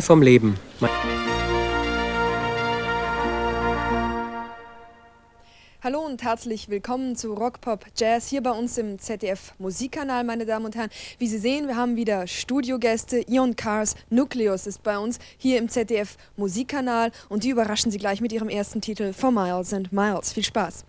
Vom Leben. Hallo und herzlich willkommen zu Rock, Pop, Jazz hier bei uns im ZDF Musikkanal, meine Damen und Herren. Wie Sie sehen, wir haben wieder Studiogäste. Carr Nucleus ist bei uns hier im ZDF Musikkanal und die überraschen Sie gleich mit ihrem ersten Titel For Miles and Miles. Viel Spaß!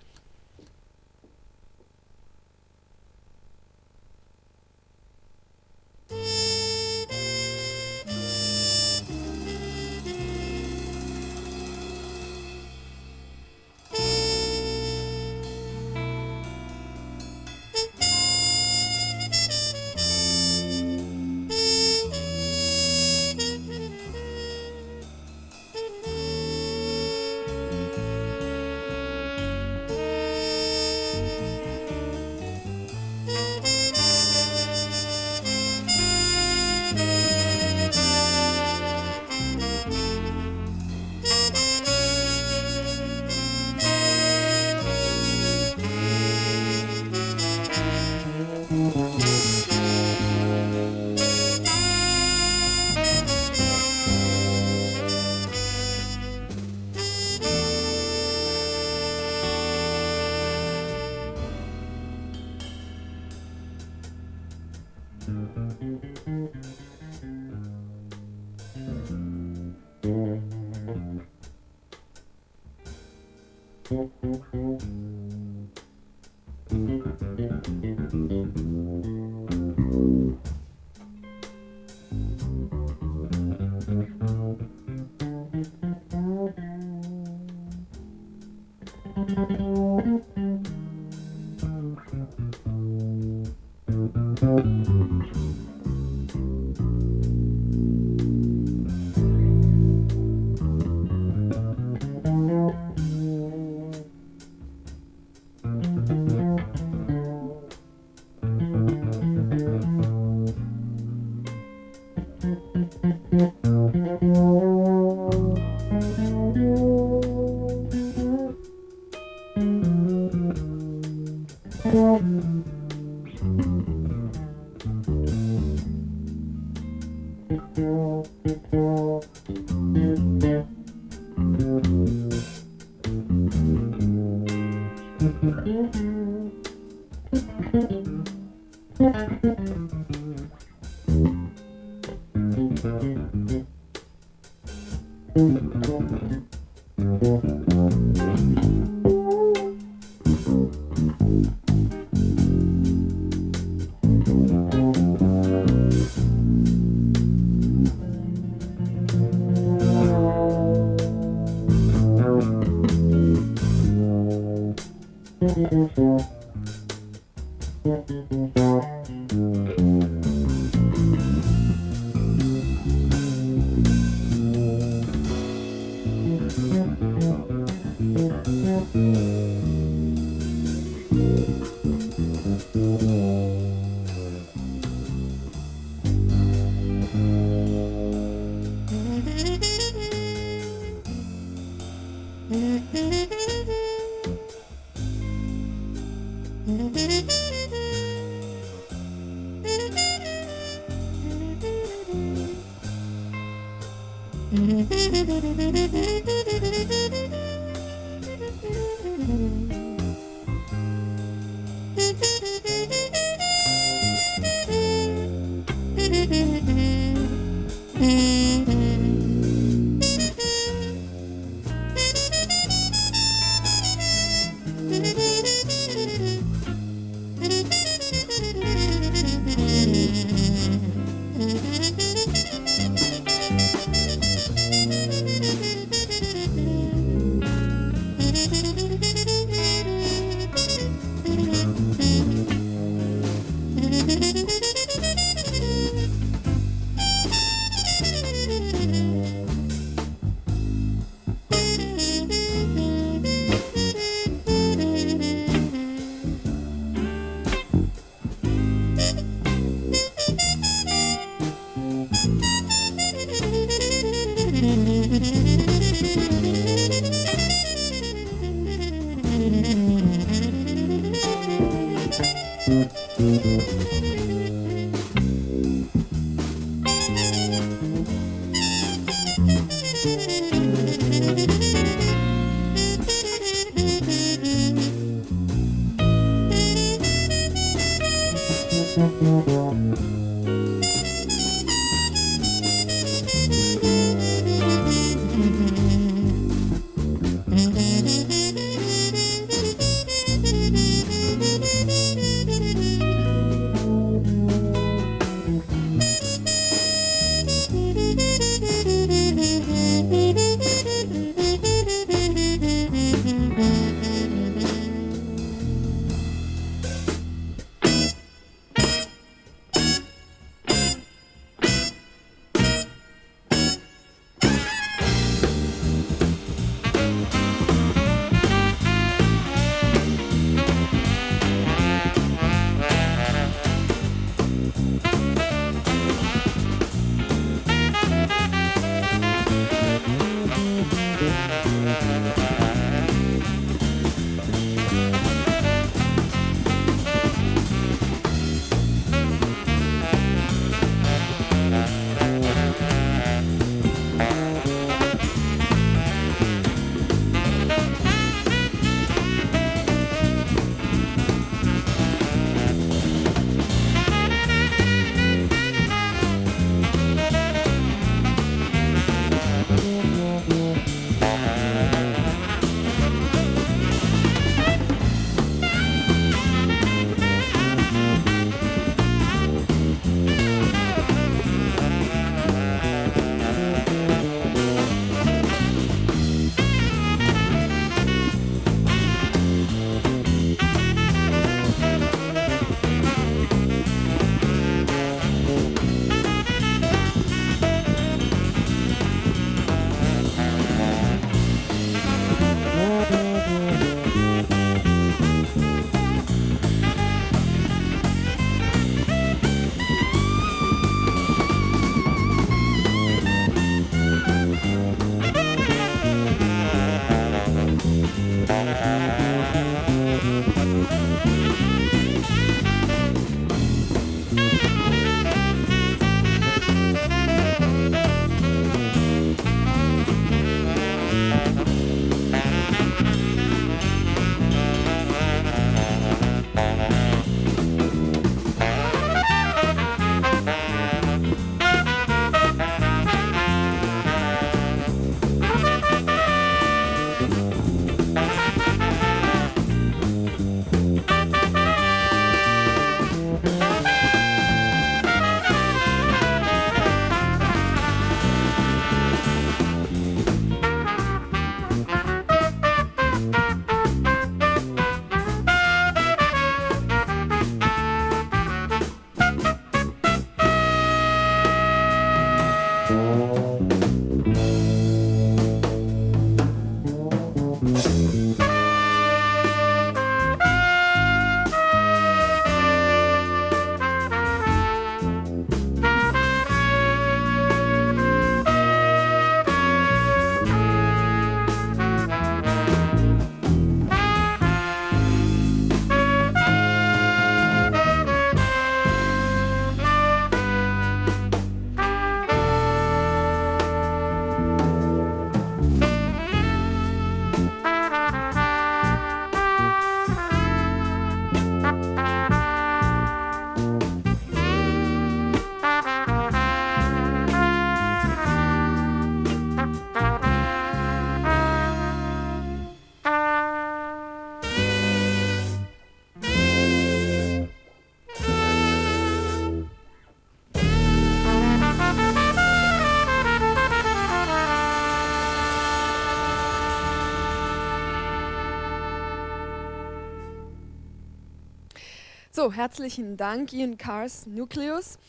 So, herzlichen Dank, Carr Nucleus.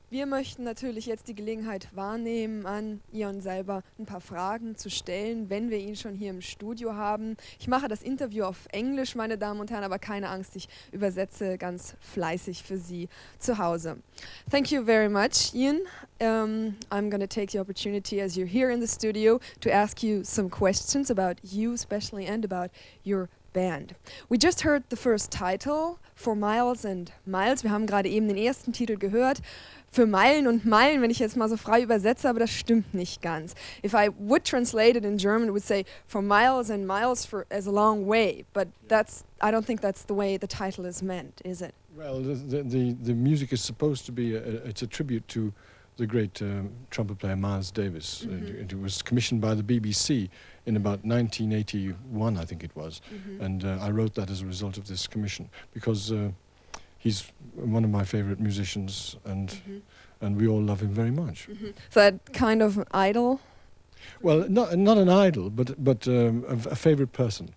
Wir möchten natürlich jetzt die Gelegenheit wahrnehmen, an Ion selber ein paar Fragen zu stellen, wenn wir ihn schon hier im Studio haben. Ich mache das Interview auf Englisch, meine Damen und Herren, aber keine Angst, ich übersetze ganz fleißig für Sie zu Hause. Thank you very much, Ian. I'm going to take the opportunity, as you're here in the studio, to ask you some questions about you especially and about your band. We just heard the first title, For Miles and Miles. Wir haben gerade eben den ersten Titel gehört, für Meilen und Meilen, wenn ich jetzt mal so frei übersetze, aber das stimmt nicht ganz. If I would translate it in German, it would say for miles and miles for as a long way, but I don't think that's the way the title is meant, is it? Well, the music is supposed to be it's a tribute to the great trumpet player Miles Davis. It was commissioned by the BBC in about 1981, I think it was, and I wrote that as a result of this commission because he's one of my favorite musicians, and we all love him very much. Is that kind of an idol? Well, not an idol, but a favorite person.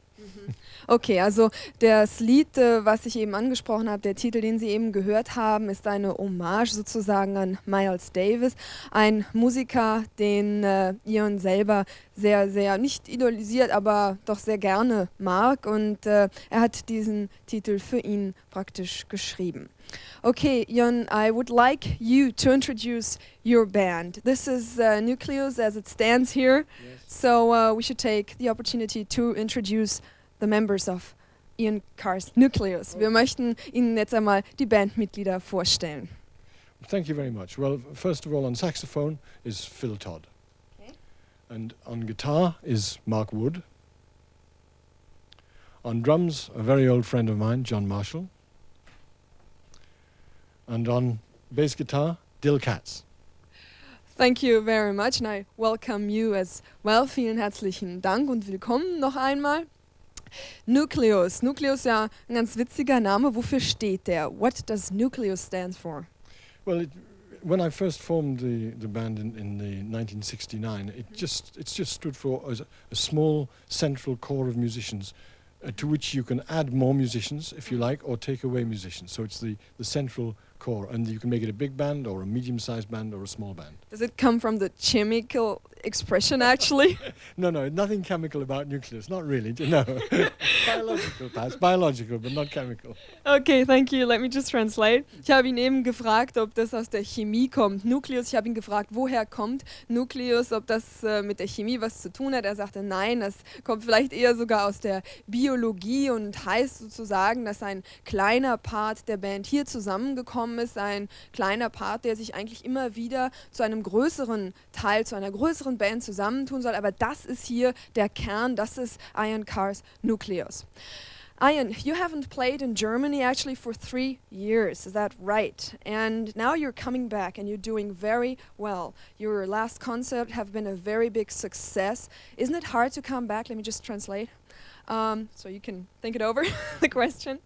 Okay, also das Lied, was ich eben angesprochen habe, der Titel, den Sie eben gehört haben, ist eine Hommage sozusagen an Miles Davis, ein Musiker, den Ion selber sehr, sehr nicht idolisiert, aber doch sehr gerne mag, und er hat diesen Titel für ihn praktisch geschrieben. Okay, Ion, I would like you to introduce your band. This is Nucleus as it stands here, so we should take the opportunity to introduce the members of Carr Nucleus. Wir möchten Ihnen jetzt einmal die Bandmitglieder vorstellen. Thank you very much. Well, first of all, on saxophone is Phil Todd. Okay. And on guitar is Mark Wood. On drums, a very old friend of mine, John Marshall. And on bass guitar, Dill Katz. Thank you very much, and I welcome you as well. Vielen herzlichen Dank und willkommen noch einmal. Nucleus. Nucleus, ja, ein ganz witziger Name. Wofür steht der? What does Nucleus stand for? Well, when I first formed the band in the 1969, it's just stood for a small central core of musicians to which you can add more musicians, if you like, or take away musicians. So it's the central core, and you can make it a big band or a medium-sized band or a small band. Does it come from the chemical expression, actually? No, nothing chemical about Nucleus, not really, no. Biological, perhaps, biological, but not chemical. Okay, thank you. Let me just translate. Ich habe ihn eben gefragt, ob das aus der Chemie kommt. Nucleus, ich habe ihn gefragt, woher kommt Nucleus, ob das mit der Chemie was zu tun hat. Er sagte, nein, das kommt vielleicht eher sogar aus der Biologie und heißt sozusagen, dass ein kleiner Part der Band hier zusammengekommen ist, ein kleiner Part, der sich eigentlich immer wieder zu einem größeren Teil, zu einer größeren Band zusammentun soll. Aber das ist hier der Kern, das ist Carr Nucleus. Ian, you haven't played in Germany actually for 3 years, is that right? And now you're coming back and you're doing very well. Your last concert have been a very big success. Isn't it hard to come back? Let me just translate. So you can think it over, the question.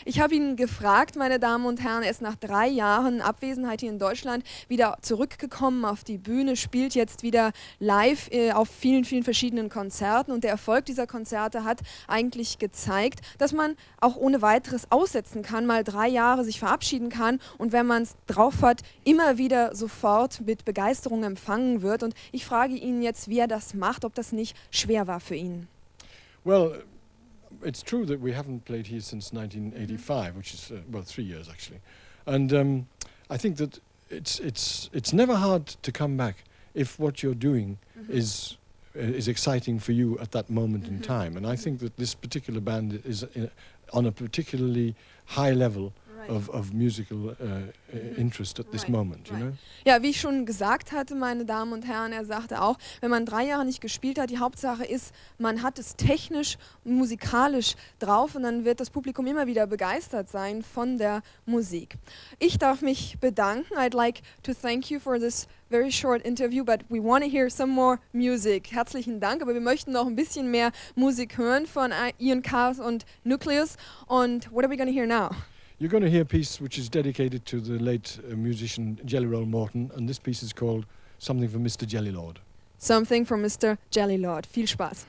Ich habe ihn gefragt, meine Damen und Herren, er ist nach 3 Jahren Abwesenheit hier in Deutschland wieder zurückgekommen auf die Bühne, spielt jetzt wieder live auf vielen, vielen verschiedenen Konzerten und der Erfolg dieser Konzerte hat eigentlich gezeigt, dass man auch ohne weiteres aussetzen kann, mal 3 Jahre sich verabschieden kann und wenn man es drauf hat, immer wieder sofort mit Begeisterung empfangen wird. Und ich frage ihn jetzt, wie er das macht, ob das nicht schwer war für ihn. Well, it's true that we haven't played here since 1985, which is, 3 years actually. And I think that it's never hard to come back if what you're doing is exciting for you at that moment in time. And I think that this particular band is on a particularly high level of musical interest at this moment, you know? Ja, wie ich schon gesagt hatte, meine Damen und Herren, er sagte auch, wenn man 3 Jahre nicht gespielt hat, die Hauptsache ist, man hat es technisch und musikalisch drauf und dann wird das Publikum immer wieder begeistert sein von der Musik. Ich darf mich bedanken. I'd like to thank you for this very short interview, but we want to hear some more music. Herzlichen Dank, aber wir möchten noch ein bisschen mehr Musik hören von Ian Carr und Nucleus. Und what are we going to hear now? You're going to hear a piece which is dedicated to the late musician Jelly Roll Morton, and this piece is called Something for Mr. Jellylord. Something for Mr. Jellylord. Viel Spaß.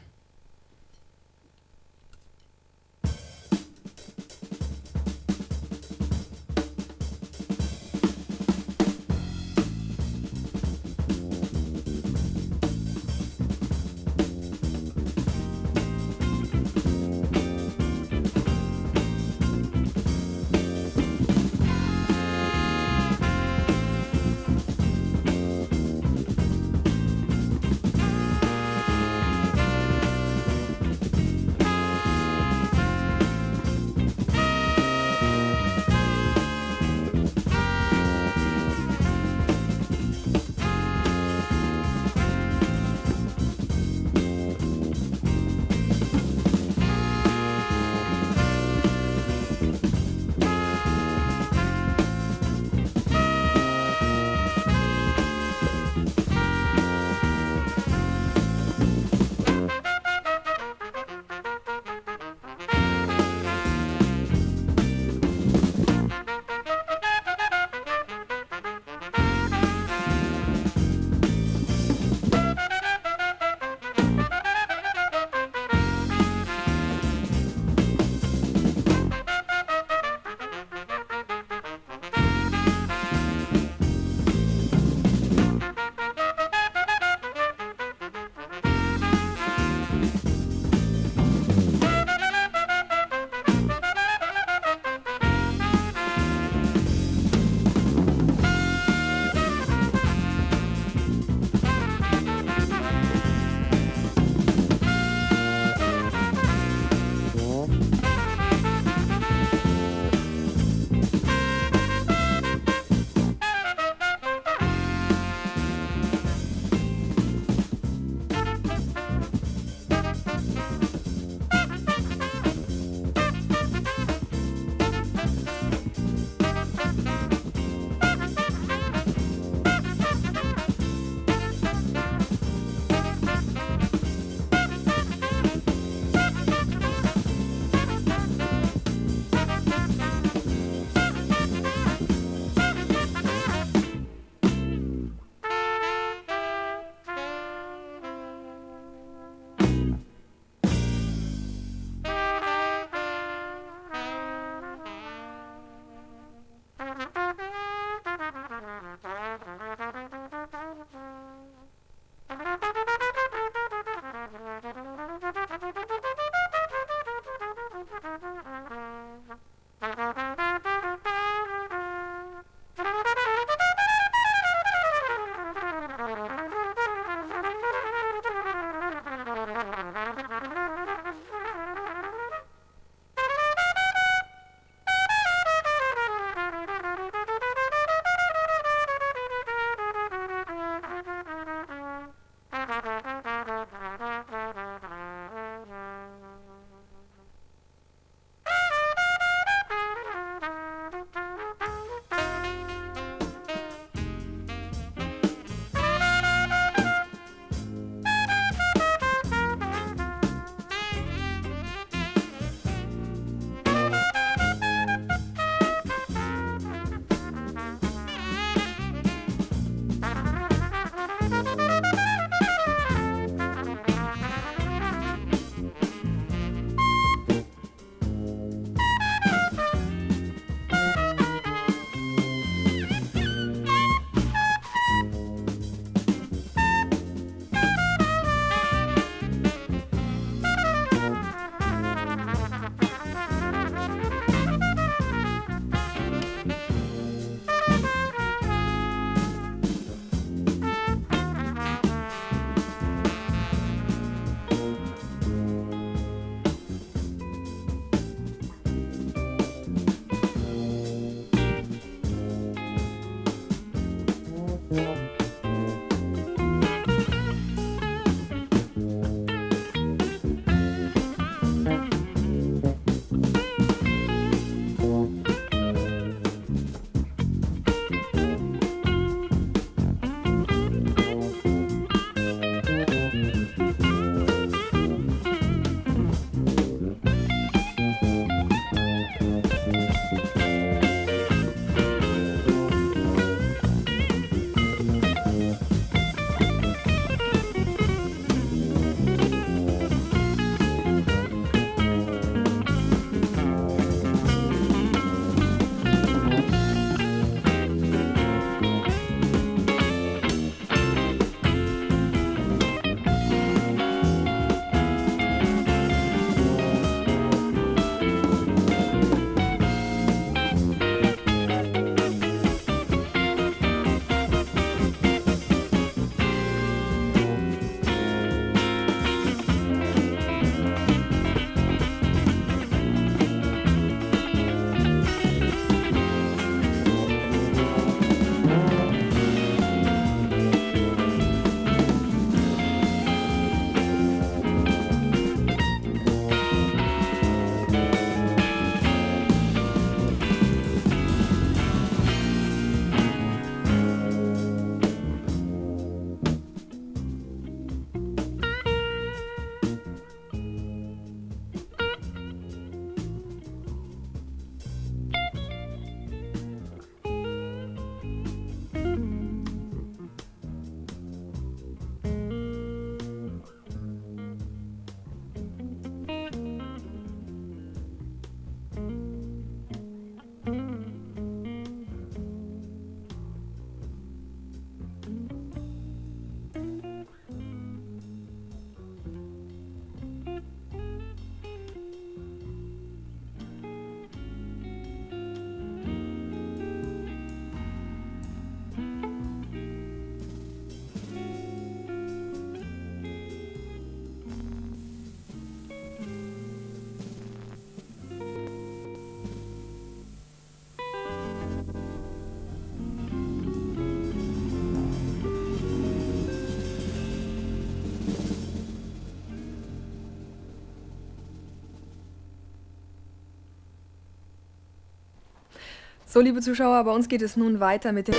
So, liebe Zuschauer, bei uns geht es nun weiter mit dem